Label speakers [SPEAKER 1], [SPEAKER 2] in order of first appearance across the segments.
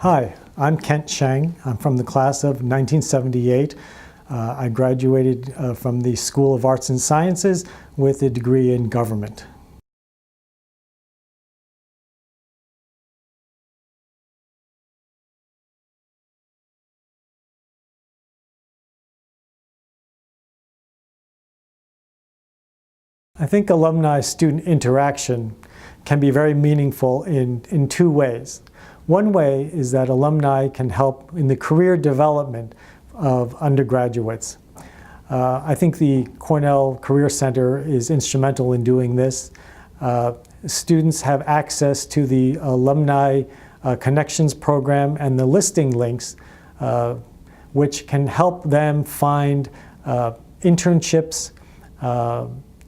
[SPEAKER 1] Hi, I'm Kent Sheng. I'm from the class of 1978. I graduated from the School of Arts and Sciences with a degree in government. I think alumni-student interaction can be very meaningful in two ways. One way is that alumni can help in the career development of undergraduates. I think the Cornell Career Center is instrumental in doing this. Students have access to the Alumni Connections program and the listing links, which can help them find internships,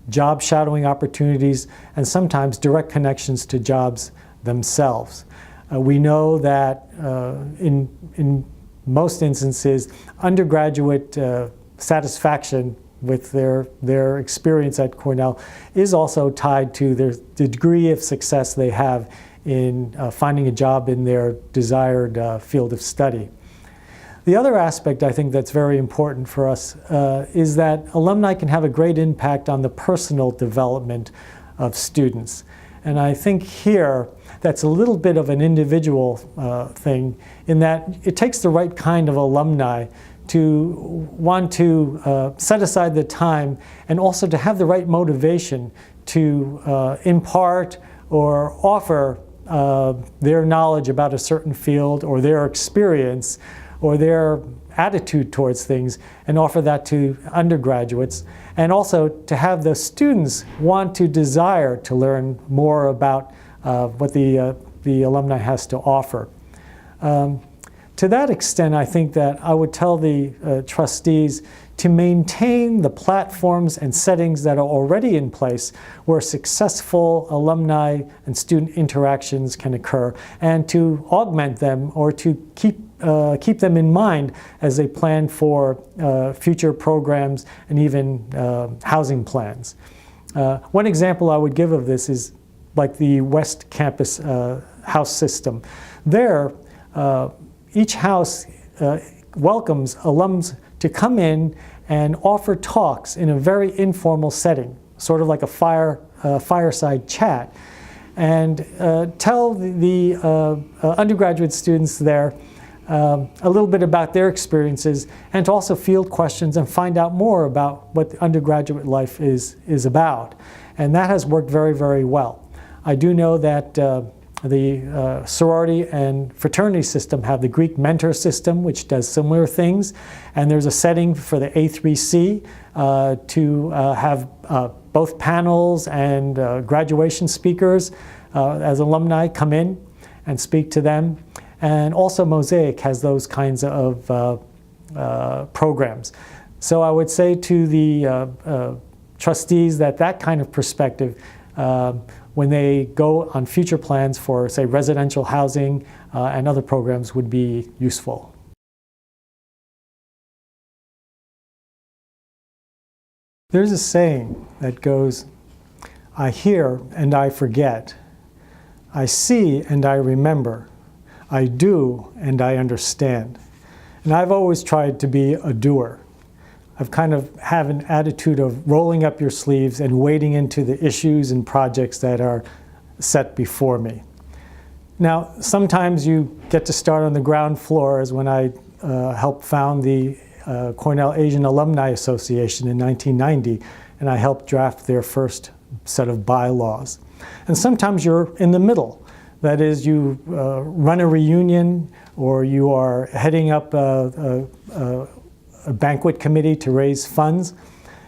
[SPEAKER 1] job shadowing opportunities, and sometimes direct connections to jobs themselves. We know that in most instances, undergraduate satisfaction with their experience at Cornell is also tied to the degree of success they have in finding a job in their desired field of study. The other aspect I think that's very important for us is that alumni can have a great impact on the personal development of students. And I think here that's a little bit of an individual thing in that it takes the right kind of alumni to want to set aside the time and also to have the right motivation to impart or offer their knowledge about a certain field or their experience or their attitude towards things and offer that to undergraduates, and also to have the students want to desire to learn more about what the alumni has to offer. To that extent, I think that I would tell the trustees to maintain the platforms and settings that are already in place where successful alumni and student interactions can occur, and to augment them or to keep them in mind as they plan for future programs and even housing plans. One example I would give of this is like the West Campus house system. There, each house welcomes alums to come in and offer talks in a very informal setting, sort of like a fireside chat, and tell the undergraduate students there a little bit about their experiences, and to also field questions and find out more about what the undergraduate life is about. And that has worked very, very well. I do know that the sorority and fraternity system have the Greek mentor system, which does similar things. And there's a setting for the A3C to have both panels and graduation speakers as alumni come in and speak to them. And also Mosaic has those kinds of programs. So I would say to the trustees that that kind of perspective, when they go on future plans for, say, residential housing and other programs, would be useful. There's a saying that goes, "I hear and I forget. I see and I remember. I do and I understand." And I've always tried to be a doer. I've kind of have an attitude of rolling up your sleeves and wading into the issues and projects that are set before me. Now, sometimes you get to start on the ground floor, as when I helped found the Cornell Asian Alumni Association in 1990, and I helped draft their first set of bylaws. And sometimes you're in the middle. That is, you run a reunion, or you are heading up a banquet committee to raise funds.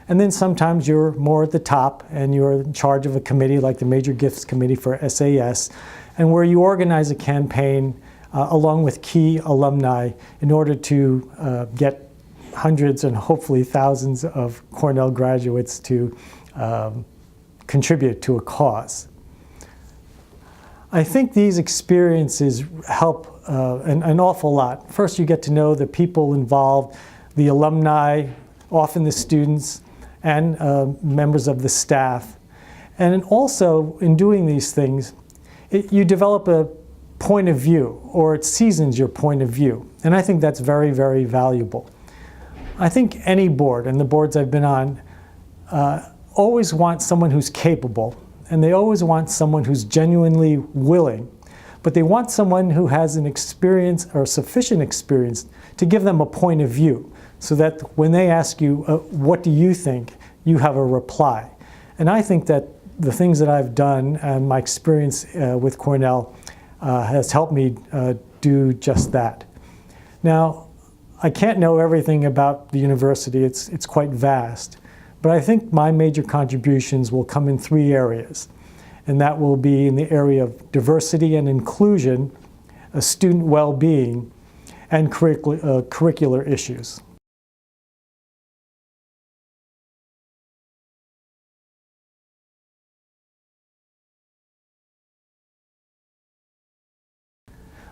[SPEAKER 1] And then sometimes you're more at the top and you're in charge of a committee like the Major Gifts Committee for SAS, and where you organize a campaign along with key alumni in order to get hundreds and hopefully thousands of Cornell graduates to contribute to a cause. I think these experiences help an awful lot. First, you get to know the people involved, the alumni, often the students, and members of the staff. And also, in doing these things, you develop a point of view, or it seasons your point of view. And I think that's very, very valuable. I think any board, and the boards I've been on, always want someone who's capable, and they always want someone who's genuinely willing, but they want someone who has an experience or sufficient experience to give them a point of view, so that when they ask you, what do you think, you have a reply. And I think that the things that I've done and my experience with Cornell has helped me do just that. Now, I can't know everything about the university. It's quite vast. But I think my major contributions will come in 3 areas. And that will be in the area of diversity and inclusion, student well-being, and curricular issues.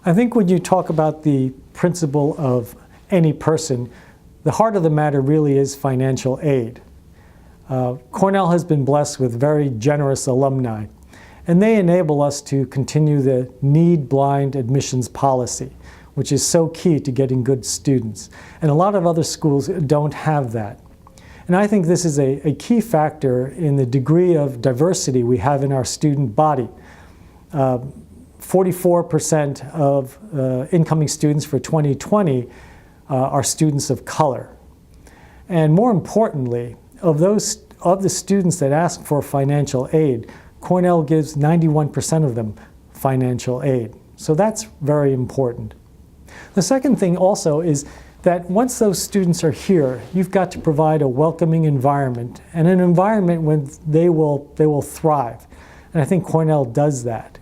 [SPEAKER 1] I think when you talk about the principle of any person, the heart of the matter really is financial aid. Cornell has been blessed with very generous alumni, and they enable us to continue the need-blind admissions policy, which is so key to getting good students. And a lot of other schools don't have that. And I think this is a key factor in the degree of diversity we have in our student body. 44% of incoming students for 2020 are students of color. And more importantly, of the students that ask for financial aid, Cornell gives 91% of them financial aid. So that's very important. The second thing also is that once those students are here, you've got to provide a welcoming environment, and an environment where they will thrive. And I think Cornell does that.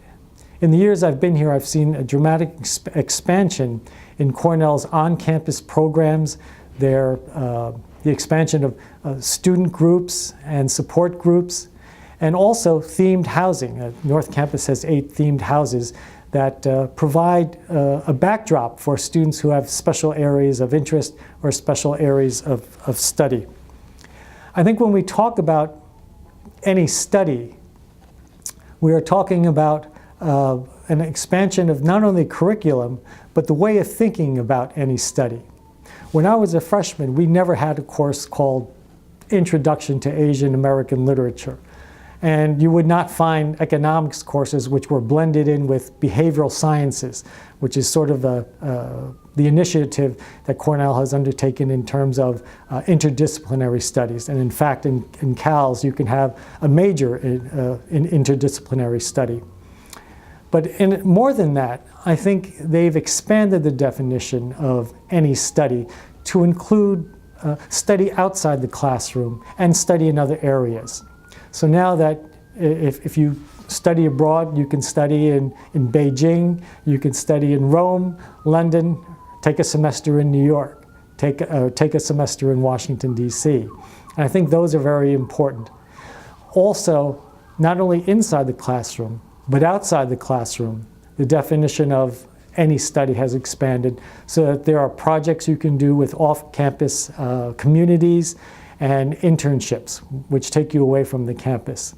[SPEAKER 1] In the years I've been here, I've seen a dramatic expansion in Cornell's on-campus programs, the expansion of student groups and support groups, and also themed housing. North Campus has 8 themed houses that provide a backdrop for students who have special areas of interest or special areas of study. I think when we talk about any study, we are talking about an expansion of not only curriculum, but the way of thinking about any study. When I was a freshman, we never had a course called Introduction to Asian American Literature. And you would not find economics courses which were blended in with behavioral sciences, which is sort of the initiative that Cornell has undertaken in terms of interdisciplinary studies. And in fact, in CALS, you can have a major in interdisciplinary study. But more than that, I think they've expanded the definition of any study to include study outside the classroom and study in other areas. So now that if you study abroad, you can study in Beijing, you can study in Rome, London, take a semester in New York, take a semester in Washington, D.C. And I think those are very important. Also, not only inside the classroom, but outside the classroom, the definition of any study has expanded so that there are projects you can do with off-campus communities and internships, which take you away from the campus.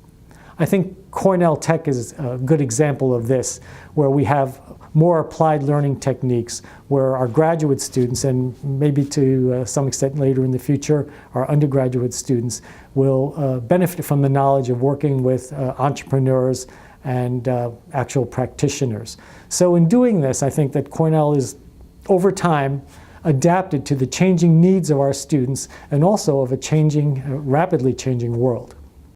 [SPEAKER 1] I think Cornell Tech is a good example of this, where we have more applied learning techniques, where our graduate students, and maybe to some extent later in the future, our undergraduate students, will benefit from the knowledge of working with entrepreneurs and actual practitioners. So in doing this, I think that Cornell is, over time, adapted to the changing needs of our students and also of a changing, rapidly changing world.